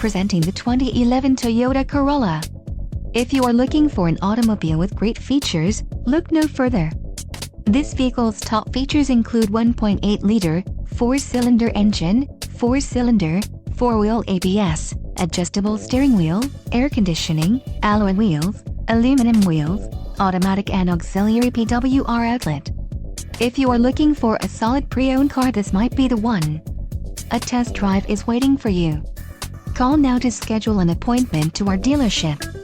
presenting the 2011 Toyota Corolla. If you are looking for an automobile with great features, look no further. This vehicle's top features include 1.8-liter, 4-cylinder engine, 4-cylinder, 4-wheel ABS, adjustable steering wheel, air conditioning, alloy wheels, aluminum wheels, automatic and auxiliary PWR outlet. If you are looking for a solid pre-owned car, this might be the one. A test drive is waiting for you. Call now to schedule an appointment to our dealership.